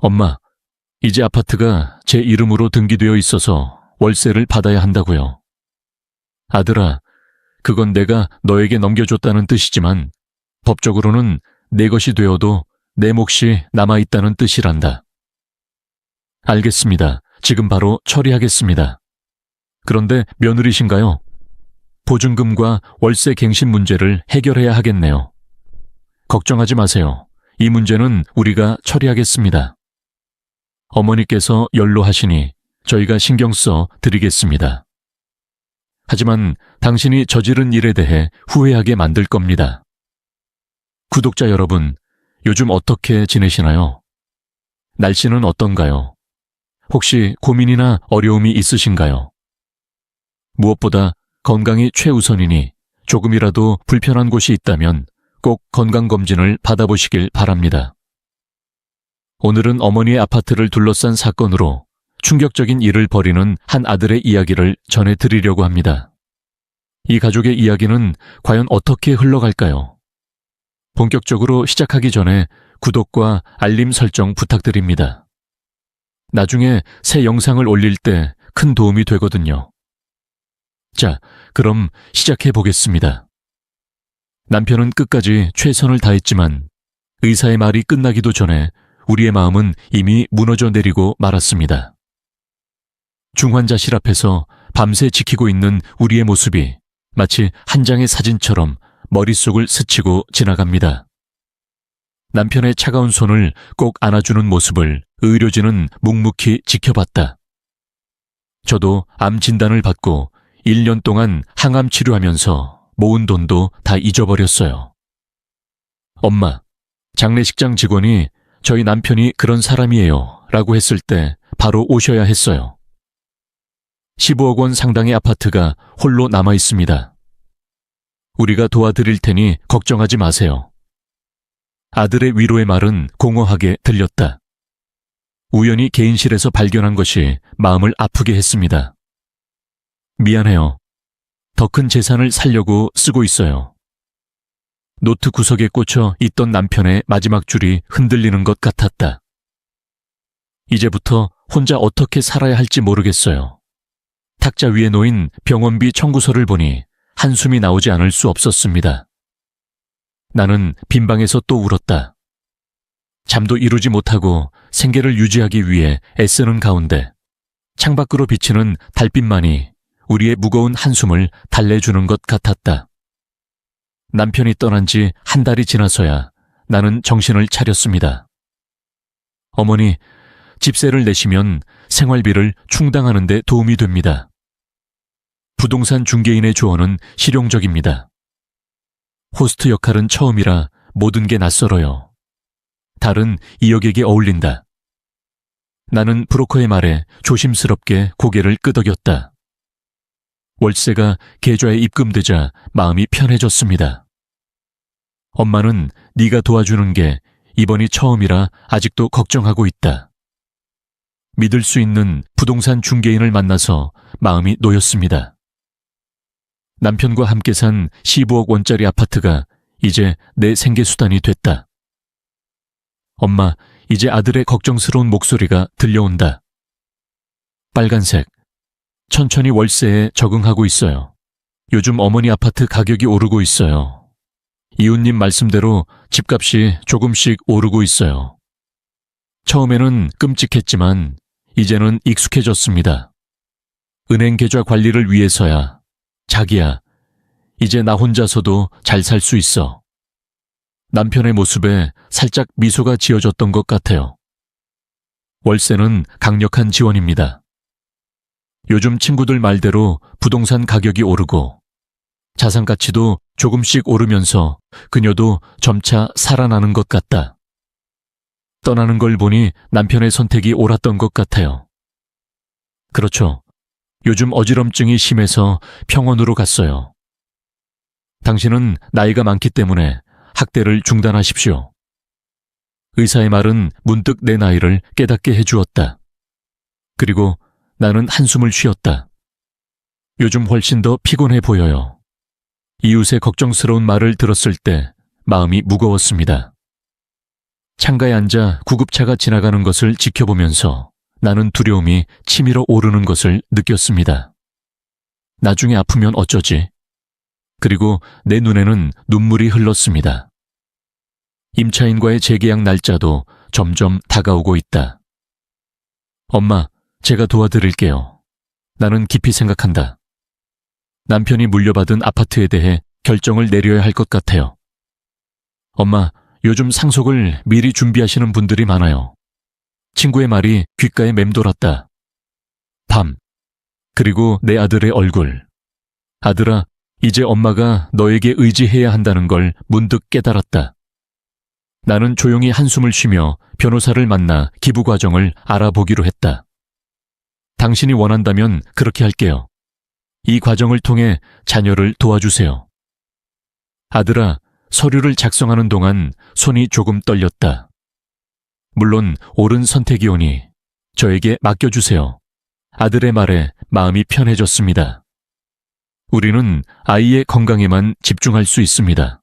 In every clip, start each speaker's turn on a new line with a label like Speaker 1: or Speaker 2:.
Speaker 1: 엄마, 이제 아파트가 제 이름으로 등기되어 있어서 월세를 받아야 한다고요. 아들아, 그건 내가 너에게 넘겨줬다는 뜻이지만 법적으로는 내 것이 되어도 내 몫이 남아있다는 뜻이란다. 알겠습니다. 지금 바로 처리하겠습니다. 그런데 며느리신가요? 보증금과 월세 갱신 문제를 해결해야 하겠네요. 걱정하지 마세요. 이 문제는 우리가 처리하겠습니다. 어머니께서 연로하시니 저희가 신경 써 드리겠습니다. 하지만 당신이 저지른 일에 대해 후회하게 만들 겁니다. 구독자 여러분, 요즘 어떻게 지내시나요? 날씨는 어떤가요? 혹시 고민이나 어려움이 있으신가요? 무엇보다 건강이 최우선이니 조금이라도 불편한 곳이 있다면 꼭 건강검진을 받아보시길 바랍니다. 오늘은 어머니의 아파트를 둘러싼 사건으로 충격적인 일을 벌이는 한 아들의 이야기를 전해드리려고 합니다. 이 가족의 이야기는 과연 어떻게 흘러갈까요? 본격적으로 시작하기 전에 구독과 알림 설정 부탁드립니다. 나중에 새 영상을 올릴 때 큰 도움이 되거든요. 자, 그럼 시작해 보겠습니다. 남편은 끝까지 최선을 다했지만 의사의 말이 끝나기도 전에 우리의 마음은 이미 무너져 내리고 말았습니다. 중환자실 앞에서 밤새 지키고 있는 우리의 모습이 마치 한 장의 사진처럼 머릿속을 스치고 지나갑니다. 남편의 차가운 손을 꼭 안아주는 모습을 의료진은 묵묵히 지켜봤다. 저도 암 진단을 받고 1년 동안 항암 치료하면서 모은 돈도 다 잊어버렸어요. 엄마, 장례식장 직원이 저희 남편이 그런 사람이에요 라고 했을 때 바로 오셔야 했어요. 15억 원 상당의 아파트가 홀로 남아 있습니다. 우리가 도와드릴 테니 걱정하지 마세요. 아들의 위로의 말은 공허하게 들렸다. 우연히 개인실에서 발견한 것이 마음을 아프게 했습니다. 미안해요. 더 큰 재산을 살려고 쓰고 있어요. 노트 구석에 꽂혀 있던 남편의 마지막 줄이 흔들리는 것 같았다. 이제부터 혼자 어떻게 살아야 할지 모르겠어요. 탁자 위에 놓인 병원비 청구서를 보니 한숨이 나오지 않을 수 없었습니다. 나는 빈방에서 또 울었다. 잠도 이루지 못하고 생계를 유지하기 위해 애쓰는 가운데 창밖으로 비치는 달빛만이 우리의 무거운 한숨을 달래주는 것 같았다. 남편이 떠난 지 한 달이 지나서야 나는 정신을 차렸습니다. 어머니, 집세를 내시면 생활비를 충당하는 데 도움이 됩니다. 부동산 중개인의 조언은 실용적입니다. 호스트 역할은 처음이라 모든 게 낯설어요. 달은 2억에게 어울린다. 나는 브로커의 말에 조심스럽게 고개를 끄덕였다. 월세가 계좌에 입금되자 마음이 편해졌습니다. 엄마는 네가 도와주는 게 이번이 처음이라 아직도 걱정하고 있다. 믿을 수 있는 부동산 중개인을 만나서 마음이 놓였습니다. 남편과 함께 산 15억 원짜리 아파트가 이제 내 생계수단이 됐다. 엄마, 이제 아들의 걱정스러운 목소리가 들려온다. 빨간색. 천천히 월세에 적응하고 있어요. 요즘 어머니 아파트 가격이 오르고 있어요. 이웃님 말씀대로 집값이 조금씩 오르고 있어요. 처음에는 끔찍했지만 이제는 익숙해졌습니다. 은행 계좌 관리를 위해서야. 자기야, 이제 나 혼자서도 잘 살 수 있어. 남편의 모습에 살짝 미소가 지어졌던 것 같아요. 월세는 강력한 지원입니다. 요즘 친구들 말대로 부동산 가격이 오르고 자산 가치도 조금씩 오르면서 그녀도 점차 살아나는 것 같다. 떠나는 걸 보니 남편의 선택이 옳았던 것 같아요. 그렇죠. 요즘 어지럼증이 심해서 병원으로 갔어요. 당신은 나이가 많기 때문에 학대를 중단하십시오. 의사의 말은 문득 내 나이를 깨닫게 해주었다. 그리고 나는 한숨을 쉬었다. 요즘 훨씬 더 피곤해 보여요. 이웃의 걱정스러운 말을 들었을 때 마음이 무거웠습니다. 창가에 앉아 구급차가 지나가는 것을 지켜보면서 나는 두려움이 치밀어 오르는 것을 느꼈습니다. 나중에 아프면 어쩌지? 그리고 내 눈에는 눈물이 흘렀습니다. 임차인과의 재계약 날짜도 점점 다가오고 있다. 엄마, 제가 도와드릴게요. 나는 깊이 생각한다. 남편이 물려받은 아파트에 대해 결정을 내려야 할 것 같아요. 엄마, 요즘 상속을 미리 준비하시는 분들이 많아요. 친구의 말이 귓가에 맴돌았다. 밤. 그리고 내 아들의 얼굴. 아들아, 이제 엄마가 너에게 의지해야 한다는 걸 문득 깨달았다. 나는 조용히 한숨을 쉬며 변호사를 만나 기부 과정을 알아보기로 했다. 당신이 원한다면 그렇게 할게요. 이 과정을 통해 자녀를 도와주세요. 아들아, 서류를 작성하는 동안 손이 조금 떨렸다. 물론 옳은 선택이오니 저에게 맡겨주세요. 아들의 말에 마음이 편해졌습니다. 우리는 아이의 건강에만 집중할 수 있습니다.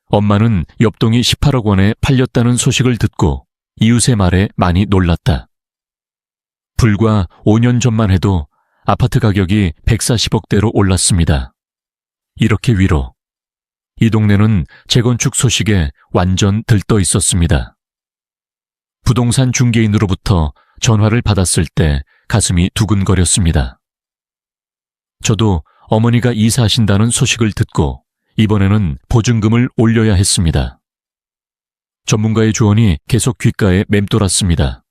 Speaker 1: 엄마는 옆동이 18억 원에 팔렸다는 소식을 듣고 이웃의 말에 많이 놀랐다. 불과 5년 전만 해도 아파트 가격이 140억대로 올랐습니다. 이렇게 위로. 이 동네는 재건축 소식에 완전 들떠 있었습니다. 부동산 중개인으로부터 전화를 받았을 때 가슴이 두근거렸습니다. 저도 어머니가 이사하신다는 소식을 듣고 이번에는 보증금을 올려야 했습니다. 전문가의 조언이 계속 귓가에 맴돌았습니다.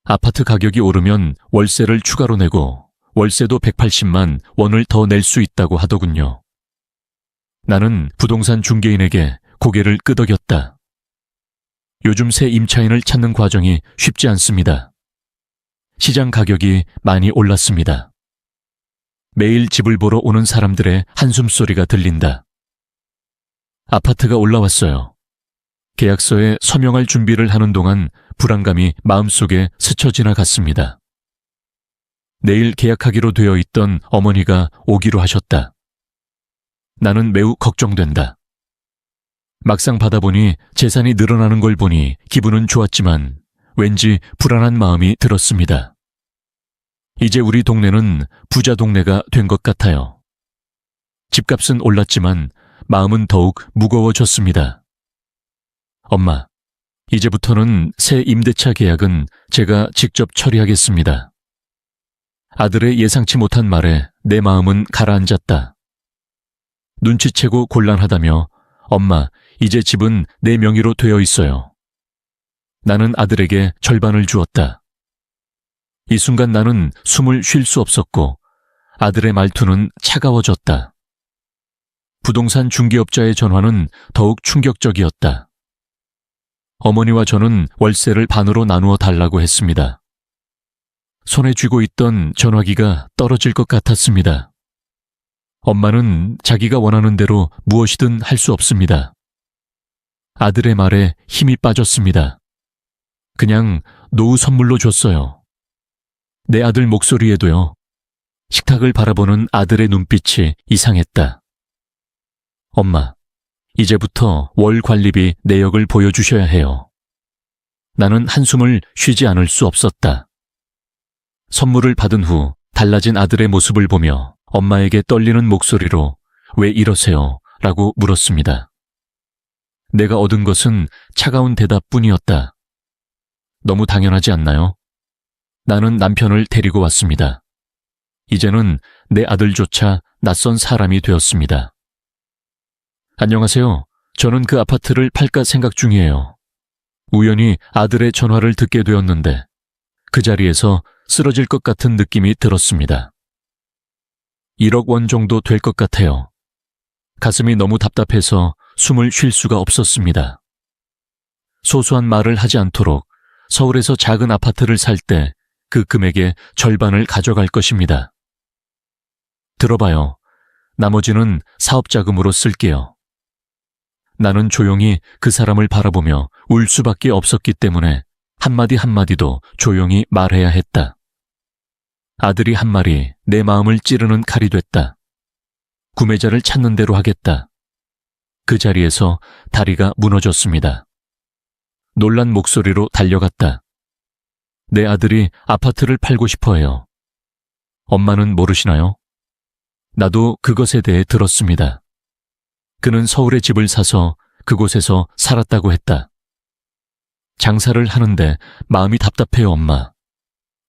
Speaker 1: 아파트 가격이 오르면 월세를 추가로 내고 월세도 180만 원을 더 낼 수 있다고 하더군요. 나는 부동산 중개인에게 고개를 끄덕였다. 요즘 새 임차인을 찾는 과정이 쉽지 않습니다. 시장 가격이 많이 올랐습니다. 매일 집을 보러 오는 사람들의 한숨소리가 들린다. 아파트가 올라왔어요. 계약서에 서명할 준비를 하는 동안 불안감이 마음속에 스쳐 지나갔습니다. 내일 계약하기로 되어 있던 어머니가 오기로 하셨다. 나는 매우 걱정된다. 막상 받아보니 재산이 늘어나는 걸 보니 기분은 좋았지만 왠지 불안한 마음이 들었습니다. 이제 우리 동네는 부자 동네가 된 것 같아요. 집값은 올랐지만 마음은 더욱 무거워졌습니다. 엄마, 이제부터는 새 임대차 계약은 제가 직접 처리하겠습니다. 아들의 예상치 못한 말에 내 마음은 가라앉았다. 눈치채고 곤란하다며 엄마, 이제 집은 내 명의로 되어 있어요. 나는 아들에게 절반을 주었다. 이 순간 나는 숨을 쉴 수 없었고 아들의 말투는 차가워졌다. 부동산 중개업자의 전화는 더욱 충격적이었다. 어머니와 저는 월세를 반으로 나누어 달라고 했습니다. 손에 쥐고 있던 전화기가 떨어질 것 같았습니다. 엄마는 자기가 원하는 대로 무엇이든 할 수 없습니다. 아들의 말에 힘이 빠졌습니다. 그냥 노후 선물로 줬어요. 내 아들 목소리에도요. 식탁을 바라보는 아들의 눈빛이 이상했다. 엄마, 이제부터 월 관리비 내역을 보여주셔야 해요. 나는 한숨을 쉬지 않을 수 없었다. 선물을 받은 후 달라진 아들의 모습을 보며 엄마에게 떨리는 목소리로 왜 이러세요? 라고 물었습니다. 내가 얻은 것은 차가운 대답뿐이었다. 너무 당연하지 않나요? 나는 남편을 데리고 왔습니다. 이제는 내 아들조차 낯선 사람이 되었습니다. 안녕하세요. 저는 그 아파트를 팔까 생각 중이에요. 우연히 아들의 전화를 듣게 되었는데 그 자리에서 쓰러질 것 같은 느낌이 들었습니다. 1억 원 정도 될 것 같아요. 가슴이 너무 답답해서 숨을 쉴 수가 없었습니다. 소소한 말을 하지 않도록 서울에서 작은 아파트를 살 때 그 금액의 절반을 가져갈 것입니다. 들어봐요. 나머지는 사업자금으로 쓸게요. 나는 조용히 그 사람을 바라보며 울 수밖에 없었기 때문에 한마디 한마디도 조용히 말해야 했다. 아들이 한 말이 내 마음을 찌르는 칼이 됐다. 구매자를 찾는 대로 하겠다. 그 자리에서 다리가 무너졌습니다. 놀란 목소리로 달려갔다. 내 아들이 아파트를 팔고 싶어 해요. 엄마는 모르시나요? 나도 그것에 대해 들었습니다. 그는 서울에 집을 사서 그곳에서 살았다고 했다. 장사를 하는데 마음이 답답해요, 엄마.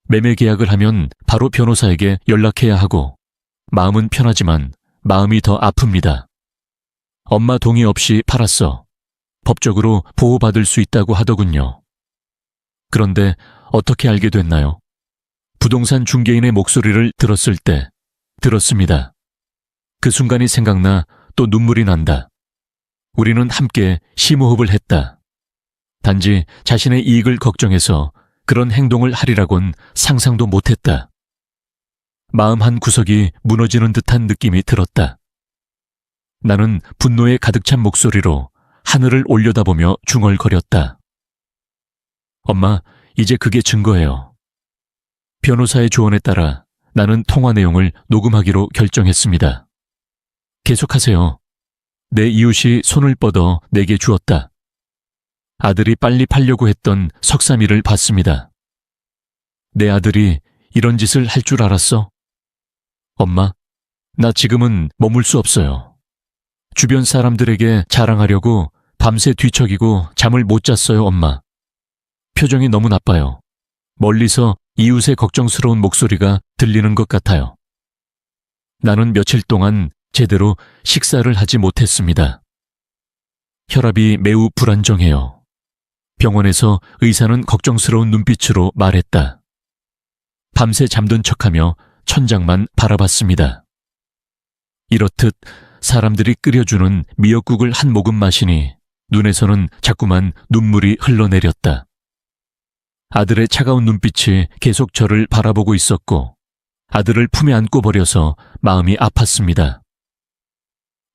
Speaker 1: 매매 계약을 하면 바로 변호사에게 연락해야 하고 마음은 편하지만 마음이 더 아픕니다. 엄마 동의 없이 팔았어. 법적으로 보호받을 수 있다고 하더군요. 그런데 어떻게 알게 됐나요? 부동산 중개인의 목소리를 들었을 때 들었습니다. 그 순간이 생각나 또 눈물이 난다. 우리는 함께 심호흡을 했다. 단지 자신의 이익을 걱정해서 그런 행동을 하리라곤 상상도 못했다. 마음 한 구석이 무너지는 듯한 느낌이 들었다. 나는 분노에 가득 찬 목소리로 하늘을 올려다보며 중얼거렸다. 엄마, 이제 그게 증거예요. 변호사의 조언에 따라 나는 통화 내용을 녹음하기로 결정했습니다. 계속하세요. 내 이웃이 손을 뻗어 내게 주었다. 아들이 빨리 팔려고 했던 석삼이를 봤습니다. 내 아들이 이런 짓을 할 줄 알았어? 엄마, 나 지금은 머물 수 없어요. 주변 사람들에게 자랑하려고 밤새 뒤척이고 잠을 못 잤어요, 엄마. 표정이 너무 나빠요. 멀리서 이웃의 걱정스러운 목소리가 들리는 것 같아요. 나는 며칠 동안 제대로 식사를 하지 못했습니다. 혈압이 매우 불안정해요. 병원에서 의사는 걱정스러운 눈빛으로 말했다. 밤새 잠든 척하며 천장만 바라봤습니다. 이렇듯 사람들이 끓여주는 미역국을 한 모금 마시니 눈에서는 자꾸만 눈물이 흘러내렸다. 아들의 차가운 눈빛이 계속 저를 바라보고 있었고 아들을 품에 안고 버려서 마음이 아팠습니다.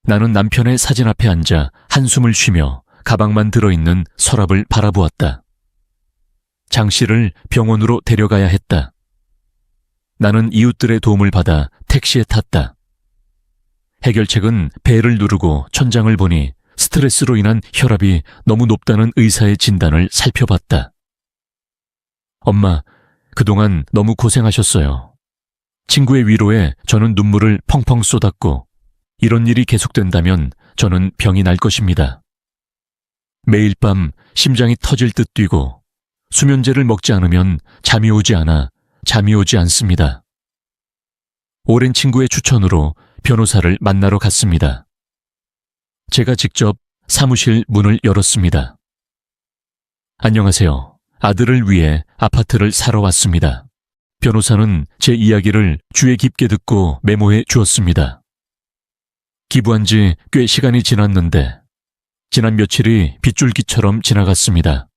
Speaker 1: 나는 남편의 사진 앞에 앉아 한숨을 쉬며 가방만 들어있는 서랍을 바라보았다. 장 씨를 병원으로 데려가야 했다. 나는 이웃들의 도움을 받아 택시에 탔다. 해결책은 벨을 누르고 천장을 보니 스트레스로 인한 혈압이 너무 높다는 의사의 진단을 살펴봤다. 엄마, 그동안 너무 고생하셨어요. 친구의 위로에 저는 눈물을 펑펑 쏟았고 이런 일이 계속된다면 저는 병이 날 것입니다. 매일 밤 심장이 터질 듯 뛰고 수면제를 먹지 않으면 잠이 오지 않습니다. 오랜 친구의 추천으로 변호사를 만나러 갔습니다. 제가 직접 사무실 문을 열었습니다. 안녕하세요. 아들을 위해 아파트를 사러 왔습니다. 변호사는 제 이야기를 주의 깊게 듣고 메모해 주었습니다. 기부한 지 꽤 시간이 지났는데 지난 며칠이 빗줄기처럼 지나갔습니다.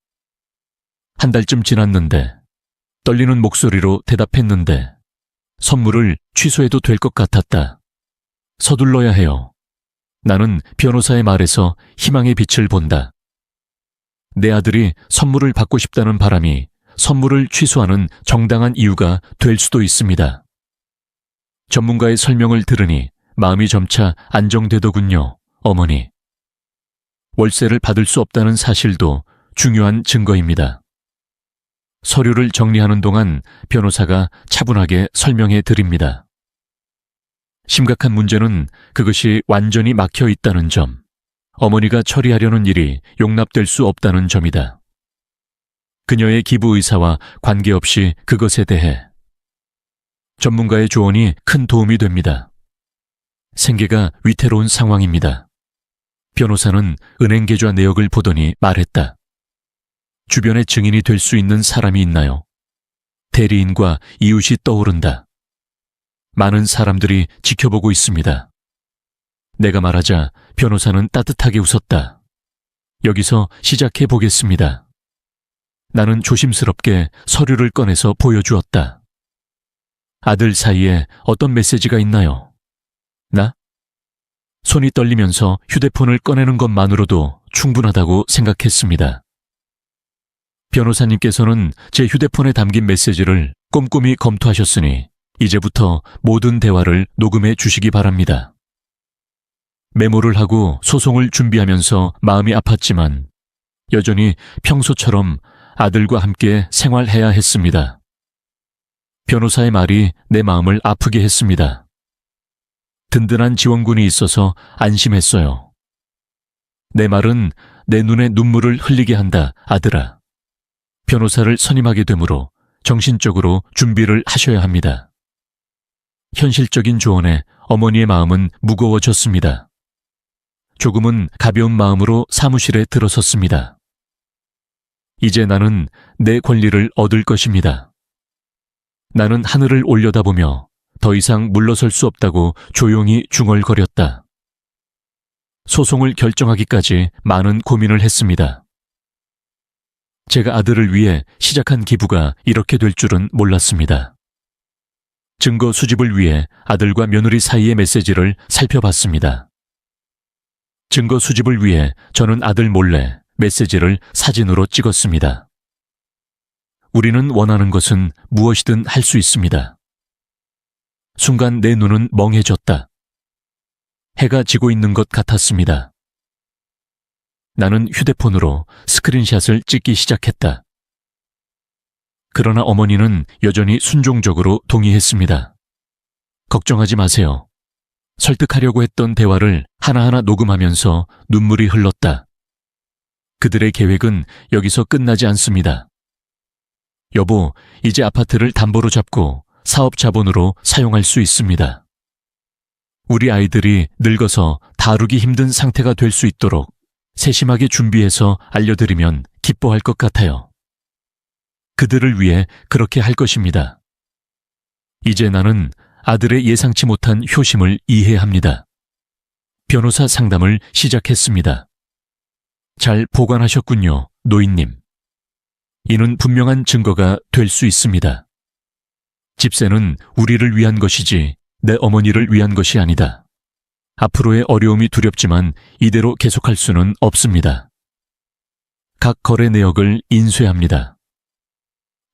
Speaker 1: 한 달쯤 지났는데 떨리는 목소리로 대답했는데 선물을 취소해도 될 것 같았다. 서둘러야 해요. 나는 변호사의 말에서 희망의 빛을 본다. 내 아들이 선물을 받고 싶다는 바람이 선물을 취소하는 정당한 이유가 될 수도 있습니다. 전문가의 설명을 들으니 마음이 점차 안정되더군요, 어머니. 월세를 받을 수 없다는 사실도 중요한 증거입니다. 서류를 정리하는 동안 변호사가 차분하게 설명해 드립니다. 심각한 문제는 그것이 완전히 막혀 있다는 점, 어머니가 처리하려는 일이 용납될 수 없다는 점이다. 그녀의 기부 의사와 관계없이 그것에 대해 전문가의 조언이 큰 도움이 됩니다. 생계가 위태로운 상황입니다. 변호사는 은행 계좌 내역을 보더니 말했다. 주변에 증인이 될 수 있는 사람이 있나요? 대리인과 이웃이 떠오른다. 많은 사람들이 지켜보고 있습니다. 내가 말하자 변호사는 따뜻하게 웃었다. 여기서 시작해 보겠습니다. 나는 조심스럽게 서류를 꺼내서 보여주었다. 아들 사이에 어떤 메시지가 있나요? 나? 손이 떨리면서 휴대폰을 꺼내는 것만으로도 충분하다고 생각했습니다. 변호사님께서는 제 휴대폰에 담긴 메시지를 꼼꼼히 검토하셨으니 이제부터 모든 대화를 녹음해 주시기 바랍니다. 메모를 하고 소송을 준비하면서 마음이 아팠지만 여전히 평소처럼 아들과 함께 생활해야 했습니다. 변호사의 말이 내 마음을 아프게 했습니다. 든든한 지원군이 있어서 안심했어요. 내 말은 내 눈에 눈물을 흘리게 한다, 아들아. 변호사를 선임하게 되므로 정신적으로 준비를 하셔야 합니다. 현실적인 조언에 어머니의 마음은 무거워졌습니다. 조금은 가벼운 마음으로 사무실에 들어섰습니다. 이제 나는 내 권리를 얻을 것입니다. 나는 하늘을 올려다보며 더 이상 물러설 수 없다고 조용히 중얼거렸다. 소송을 결정하기까지 많은 고민을 했습니다. 제가 아들을 위해 시작한 기부가 이렇게 될 줄은 몰랐습니다. 증거 수집을 위해 아들과 며느리 사이의 메시지를 살펴봤습니다. 증거 수집을 위해 저는 아들 몰래 메시지를 사진으로 찍었습니다. 우리는 원하는 것은 무엇이든 할 수 있습니다. 순간 내 눈은 멍해졌다. 해가 지고 있는 것 같았습니다. 나는 휴대폰으로 스크린샷을 찍기 시작했다. 그러나 어머니는 여전히 순종적으로 동의했습니다. 걱정하지 마세요. 설득하려고 했던 대화를 하나하나 녹음하면서 눈물이 흘렀다. 그들의 계획은 여기서 끝나지 않습니다. 여보, 이제 아파트를 담보로 잡고 사업 자본으로 사용할 수 있습니다. 우리 아이들이 늙어서 다루기 힘든 상태가 될 수 있도록 세심하게 준비해서 알려드리면 기뻐할 것 같아요. 그들을 위해 그렇게 할 것입니다. 이제 나는 아들의 예상치 못한 효심을 이해합니다. 변호사 상담을 시작했습니다. 잘 보관하셨군요, 노인님. 이는 분명한 증거가 될 수 있습니다. 집세는 우리를 위한 것이지 내 어머니를 위한 것이 아니다. 앞으로의 어려움이 두렵지만 이대로 계속할 수는 없습니다. 각 거래 내역을 인쇄합니다.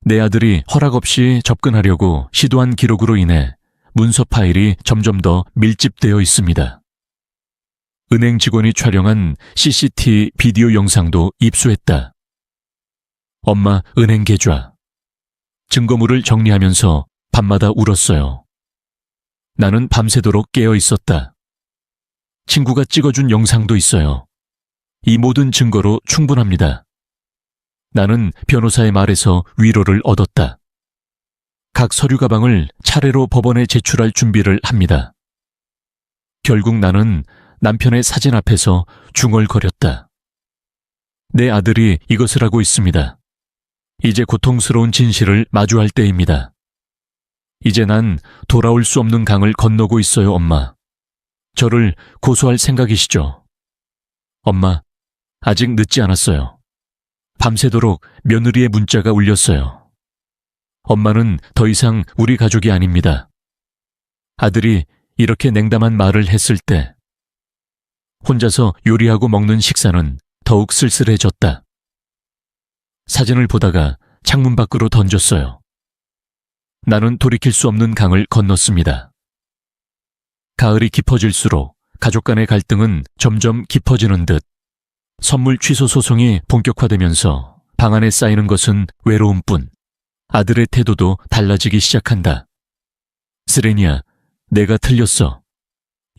Speaker 1: 내 아들이 허락 없이 접근하려고 시도한 기록으로 인해 문서 파일이 점점 더 밀집되어 있습니다. 은행 직원이 촬영한 CCTV 비디오 영상도 입수했다. 엄마 은행 계좌. 증거물을 정리하면서 밤마다 울었어요. 나는 밤새도록 깨어 있었다. 친구가 찍어준 영상도 있어요. 이 모든 증거로 충분합니다. 나는 변호사의 말에서 위로를 얻었다. 각 서류 가방을 차례로 법원에 제출할 준비를 합니다. 결국 나는 남편의 사진 앞에서 중얼거렸다. 내 아들이 이것을 하고 있습니다. 이제 고통스러운 진실을 마주할 때입니다. 이제 난 돌아올 수 없는 강을 건너고 있어요, 엄마. 저를 고소할 생각이시죠? 엄마, 아직 늦지 않았어요. 밤새도록 며느리의 문자가 울렸어요. 엄마는 더 이상 우리 가족이 아닙니다. 아들이 이렇게 냉담한 말을 했을 때 혼자서 요리하고 먹는 식사는 더욱 쓸쓸해졌다. 사진을 보다가 창문 밖으로 던졌어요. 나는 돌이킬 수 없는 강을 건넜습니다. 가을이 깊어질수록 가족 간의 갈등은 점점 깊어지는 듯 선물 취소 소송이 본격화되면서 방 안에 쌓이는 것은 외로움뿐 아들의 태도도 달라지기 시작한다. 스레니야, 내가 틀렸어.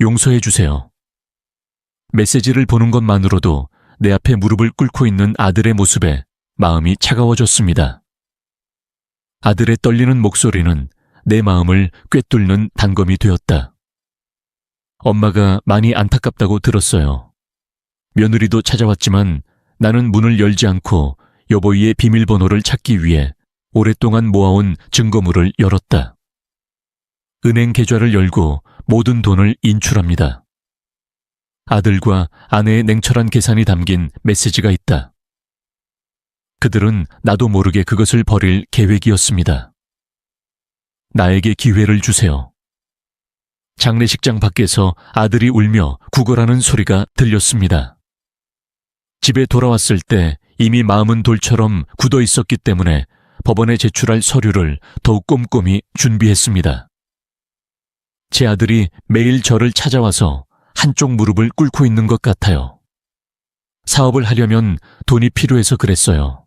Speaker 1: 용서해 주세요. 메시지를 보는 것만으로도 내 앞에 무릎을 꿇고 있는 아들의 모습에 마음이 차가워졌습니다. 아들의 떨리는 목소리는 내 마음을 꿰뚫는 단검이 되었다. 엄마가 많이 안타깝다고 들었어요. 며느리도 찾아왔지만 나는 문을 열지 않고 여보이의 비밀번호를 찾기 위해 오랫동안 모아온 증거물을 열었다. 은행 계좌를 열고 모든 돈을 인출합니다. 아들과 아내의 냉철한 계산이 담긴 메시지가 있다. 그들은 나도 모르게 그것을 버릴 계획이었습니다. 나에게 기회를 주세요. 장례식장 밖에서 아들이 울며 구걸하는 소리가 들렸습니다. 집에 돌아왔을 때 이미 마음은 돌처럼 굳어 있었기 때문에 법원에 제출할 서류를 더욱 꼼꼼히 준비했습니다. 제 아들이 매일 저를 찾아와서 한쪽 무릎을 꿇고 있는 것 같아요. 사업을 하려면 돈이 필요해서 그랬어요.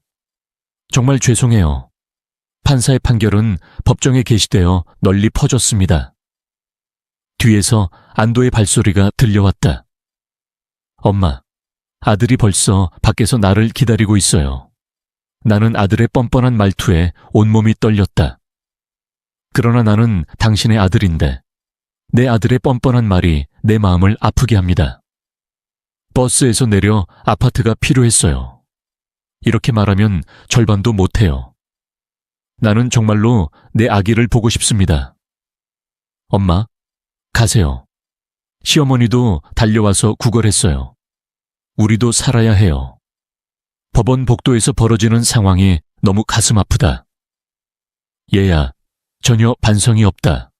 Speaker 1: 정말 죄송해요. 판사의 판결은 법정에 게시되어 널리 퍼졌습니다. 뒤에서 안도의 발소리가 들려왔다. 엄마, 아들이 벌써 밖에서 나를 기다리고 있어요. 나는 아들의 뻔뻔한 말투에 온몸이 떨렸다. 그러나 나는 당신의 아들인데 내 아들의 뻔뻔한 말이 내 마음을 아프게 합니다. 버스에서 내려 아파트가 필요했어요. 이렇게 말하면 절반도 못해요. 나는 정말로 내 아기를 보고 싶습니다. 엄마, 가세요. 시어머니도 달려와서 구걸했어요. 우리도 살아야 해요. 법원 복도에서 벌어지는 상황이 너무 가슴 아프다. 얘야, 전혀 반성이 없다.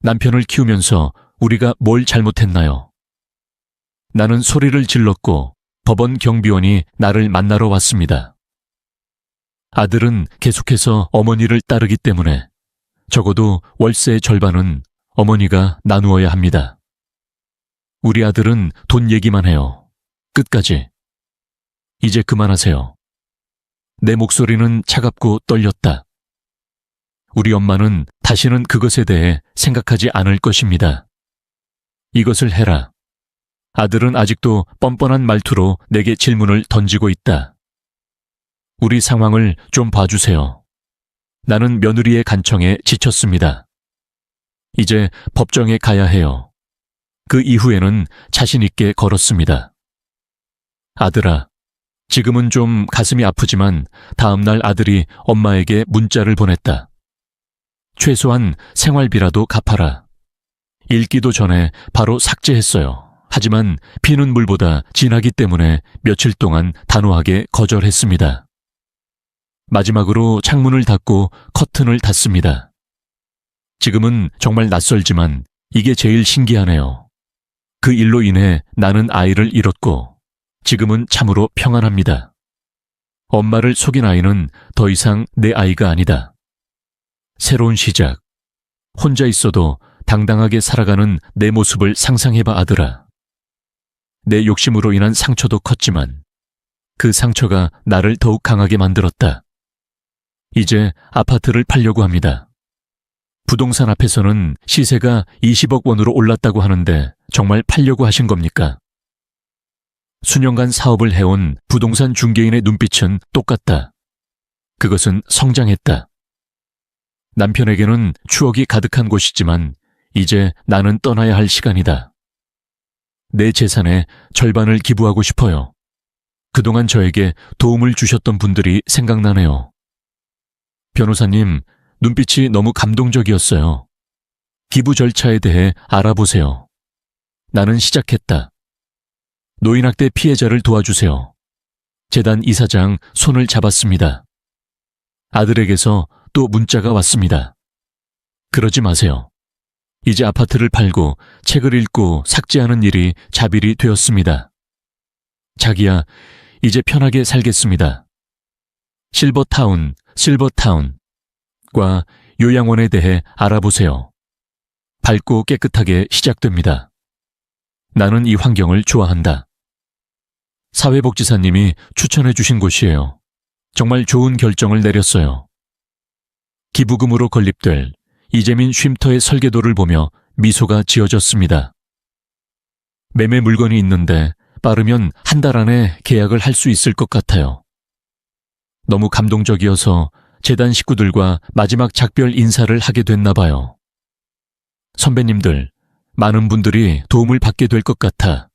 Speaker 1: 남편을 키우면서 우리가 뭘 잘못했나요? 나는 소리를 질렀고 법원 경비원이 나를 만나러 왔습니다. 아들은 계속해서 어머니를 따르기 때문에 적어도 월세의 절반은 어머니가 나누어야 합니다. 우리 아들은 돈 얘기만 해요. 끝까지. 이제 그만하세요. 내 목소리는 차갑고 떨렸다. 우리 엄마는 다시는 그것에 대해 생각하지 않을 것입니다. 이것을 해라. 아들은 아직도 뻔뻔한 말투로 내게 질문을 던지고 있다. 우리 상황을 좀 봐주세요. 나는 며느리의 간청에 지쳤습니다. 이제 법정에 가야 해요. 그 이후에는 자신 있게 걸었습니다. 아들아, 지금은 좀 가슴이 아프지만 다음날 아들이 엄마에게 문자를 보냈다. 최소한 생활비라도 갚아라. 읽기도 전에 바로 삭제했어요. 하지만 피는 물보다 진하기 때문에 며칠 동안 단호하게 거절했습니다. 마지막으로 창문을 닫고 커튼을 닫습니다. 지금은 정말 낯설지만 이게 제일 신기하네요. 그 일로 인해 나는 아이를 잃었고 지금은 참으로 평안합니다. 엄마를 속인 아이는 더 이상 내 아이가 아니다. 새로운 시작. 혼자 있어도 당당하게 살아가는 내 모습을 상상해봐, 아들아. 내 욕심으로 인한 상처도 컸지만 그 상처가 나를 더욱 강하게 만들었다. 이제 아파트를 팔려고 합니다. 부동산 앞에서는 시세가 20억 원으로 올랐다고 하는데 정말 팔려고 하신 겁니까? 수년간 사업을 해온 부동산 중개인의 눈빛은 똑같다. 그것은 성장했다. 남편에게는 추억이 가득한 곳이지만 이제 나는 떠나야 할 시간이다. 내 재산의 절반을 기부하고 싶어요. 그동안 저에게 도움을 주셨던 분들이 생각나네요. 변호사님, 눈빛이 너무 감동적이었어요. 기부 절차에 대해 알아보세요. 나는 시작했다. 노인학대 피해자를 도와주세요. 재단 이사장 손을 잡았습니다. 아들에게서 또 문자가 왔습니다. 그러지 마세요. 이제 아파트를 팔고 책을 읽고 삭제하는 일이 자빌이 되었습니다. 자기야, 이제 편하게 살겠습니다. 실버타운과 요양원에 대해 알아보세요. 밝고 깨끗하게 시작됩니다. 나는 이 환경을 좋아한다. 사회복지사님이 추천해 주신 곳이에요. 정말 좋은 결정을 내렸어요. 기부금으로 건립될 이재민 쉼터의 설계도를 보며 미소가 지어졌습니다. 매매 물건이 있는데 빠르면 한 달 안에 계약을 할 수 있을 것 같아요. 너무 감동적이어서 재단 식구들과 마지막 작별 인사를 하게 됐나 봐요. 선배님들, 많은 분들이 도움을 받게 될 것 같아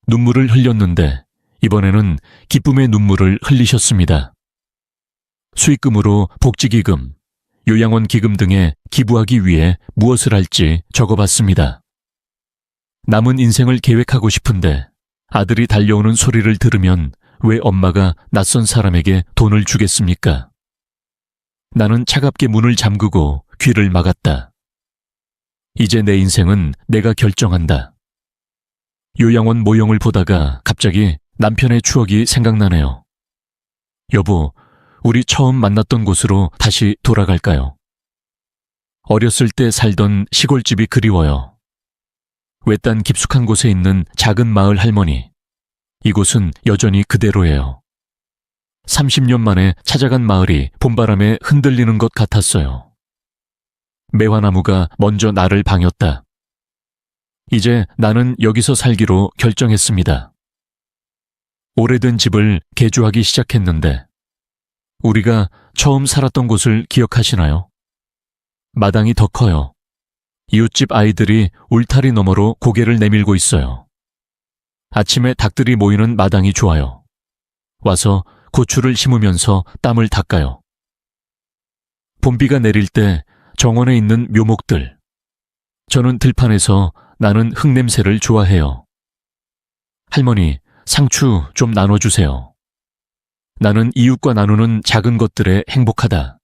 Speaker 1: 눈물을 흘렸는데 이번에는 기쁨의 눈물을 흘리셨습니다. 수익금으로 복지기금, 요양원 기금 등에 기부하기 위해 무엇을 할지 적어봤습니다. 남은 인생을 계획하고 싶은데 아들이 달려오는 소리를 들으면 왜 엄마가 낯선 사람에게 돈을 주겠습니까? 나는 차갑게 문을 잠그고 귀를 막았다. 이제 내 인생은 내가 결정한다. 요양원 모형을 보다가 갑자기 남편의 추억이 생각나네요. 여보, 우리 처음 만났던 곳으로 다시 돌아갈까요? 어렸을 때 살던 시골집이 그리워요. 외딴 깊숙한 곳에 있는 작은 마을 할머니, 이곳은 여전히 그대로예요. 30년 만에 찾아간 마을이 봄바람에 흔들리는 것 같았어요. 매화나무가 먼저 나를 방했다. 이제 나는 여기서 살기로 결정했습니다. 오래된 집을 개조하기 시작했는데 우리가 처음 살았던 곳을 기억하시나요? 마당이 더 커요. 이웃집 아이들이 울타리 너머로 고개를 내밀고 있어요. 아침에 닭들이 모이는 마당이 좋아요. 와서 고추를 심으면서 땀을 닦아요. 봄비가 내릴 때 정원에 있는 묘목들. 저는 들판에서 나는 흙냄새를 좋아해요. 할머니, 상추 좀 나눠주세요. 나는 이웃과 나누는 작은 것들에 행복하다.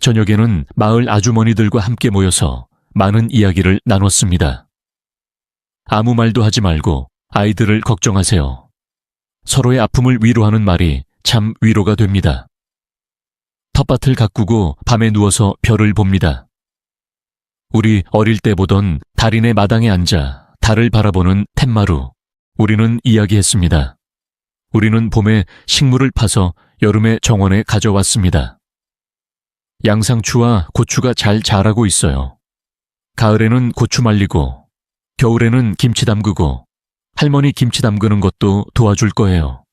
Speaker 1: 저녁에는 마을 아주머니들과 함께 모여서 많은 이야기를 나눴습니다. 아무 말도 하지 말고 아이들을 걱정하세요. 서로의 아픔을 위로하는 말이 참 위로가 됩니다. 텃밭을 가꾸고 밤에 누워서 별을 봅니다. 우리 어릴 때 보던 달인의 마당에 앉아 달을 바라보는 툇마루. 우리는 이야기했습니다. 우리는 봄에 식물을 파서 여름에 정원에 가져왔습니다. 양상추와 고추가 잘 자라고 있어요. 가을에는 고추 말리고 겨울에는 김치 담그고 할머니 김치 담그는 것도 도와줄 거예요.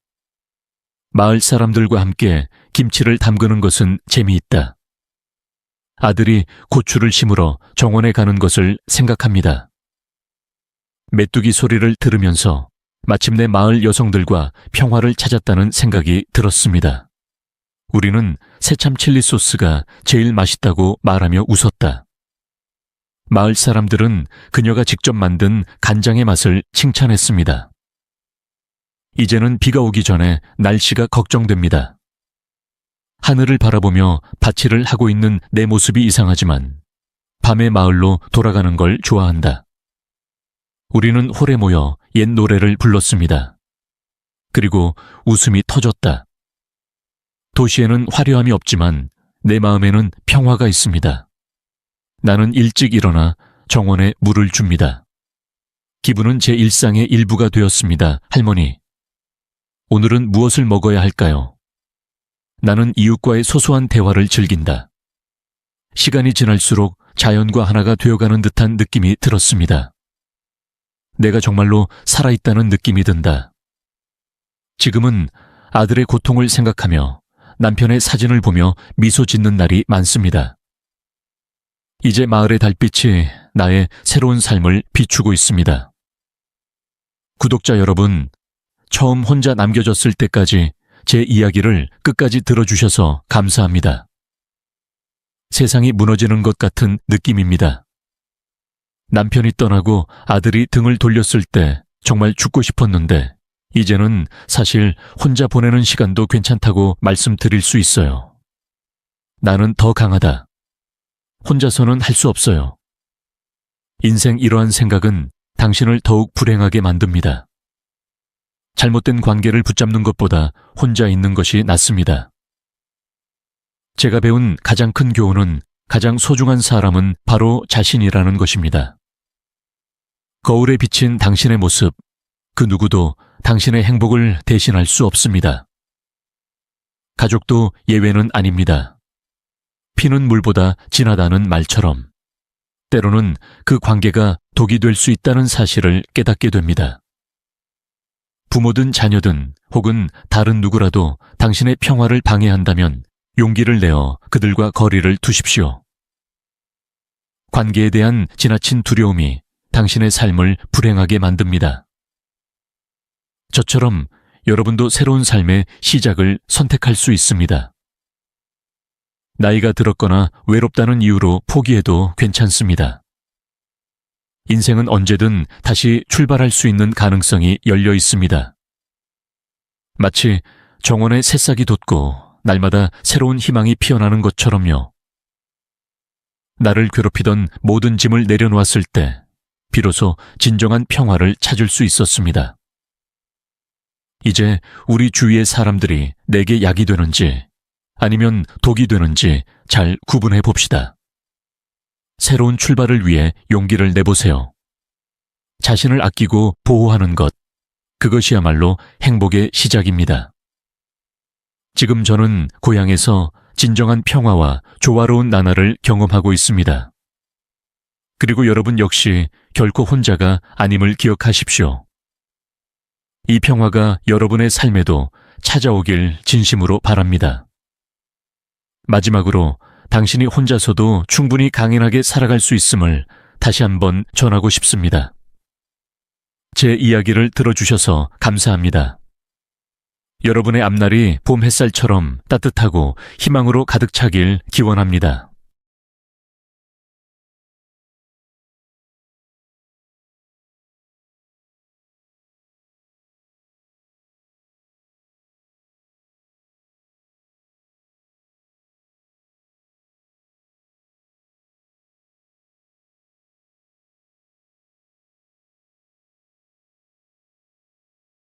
Speaker 1: 마을 사람들과 함께 김치를 담그는 것은 재미있다. 아들이 고추를 심으러 정원에 가는 것을 생각합니다. 메뚜기 소리를 들으면서 마침내 마을 여성들과 평화를 찾았다는 생각이 들었습니다. 우리는 새참 칠리 소스가 제일 맛있다고 말하며 웃었다. 마을 사람들은 그녀가 직접 만든 간장의 맛을 칭찬했습니다. 이제는 비가 오기 전에 날씨가 걱정됩니다. 하늘을 바라보며 밭일을 하고 있는 내 모습이 이상하지만 밤의 마을로 돌아가는 걸 좋아한다. 우리는 홀에 모여 옛 노래를 불렀습니다. 그리고 웃음이 터졌다. 도시에는 화려함이 없지만 내 마음에는 평화가 있습니다. 나는 일찍 일어나 정원에 물을 줍니다. 기분은 제 일상의 일부가 되었습니다. 할머니, 오늘은 무엇을 먹어야 할까요? 나는 이웃과의 소소한 대화를 즐긴다. 시간이 지날수록 자연과 하나가 되어가는 듯한 느낌이 들었습니다. 내가 정말로 살아있다는 느낌이 든다. 지금은 아들의 고통을 생각하며 남편의 사진을 보며 미소 짓는 날이 많습니다. 이제 마을의 달빛이 나의 새로운 삶을 비추고 있습니다. 구독자 여러분, 처음 혼자 남겨졌을 때까지 제 이야기를 끝까지 들어주셔서 감사합니다. 세상이 무너지는 것 같은 느낌입니다. 남편이 떠나고 아들이 등을 돌렸을 때 정말 죽고 싶었는데 이제는 사실 혼자 보내는 시간도 괜찮다고 말씀드릴 수 있어요. 나는 더 강하다. 혼자서는 할 수 없어요. 인생 이러한 생각은 당신을 더욱 불행하게 만듭니다. 잘못된 관계를 붙잡는 것보다 혼자 있는 것이 낫습니다. 제가 배운 가장 큰 교훈은 가장 소중한 사람은 바로 자신이라는 것입니다. 거울에 비친 당신의 모습, 그 누구도 당신의 행복을 대신할 수 없습니다. 가족도 예외는 아닙니다. 피는 물보다 진하다는 말처럼 때로는 그 관계가 독이 될 수 있다는 사실을 깨닫게 됩니다. 부모든 자녀든 혹은 다른 누구라도 당신의 평화를 방해한다면 용기를 내어 그들과 거리를 두십시오. 관계에 대한 지나친 두려움이 당신의 삶을 불행하게 만듭니다. 저처럼 여러분도 새로운 삶의 시작을 선택할 수 있습니다. 나이가 들었거나 외롭다는 이유로 포기해도 괜찮습니다. 인생은 언제든 다시 출발할 수 있는 가능성이 열려 있습니다. 마치 정원에 새싹이 돋고 날마다 새로운 희망이 피어나는 것처럼요. 나를 괴롭히던 모든 짐을 내려놓았을 때 비로소 진정한 평화를 찾을 수 있었습니다. 이제 우리 주위의 사람들이 내게 약이 되는지 아니면 독이 되는지 잘 구분해 봅시다. 새로운 출발을 위해 용기를 내보세요. 자신을 아끼고 보호하는 것, 그것이야말로 행복의 시작입니다. 지금 저는 고향에서 진정한 평화와 조화로운 나날을 경험하고 있습니다. 그리고 여러분 역시 결코 혼자가 아님을 기억하십시오. 이 평화가 여러분의 삶에도 찾아오길 진심으로 바랍니다. 마지막으로 당신이 혼자서도 충분히 강인하게 살아갈 수 있음을 다시 한번 전하고 싶습니다. 제 이야기를 들어주셔서 감사합니다. 여러분의 앞날이 봄 햇살처럼 따뜻하고 희망으로 가득 차길 기원합니다.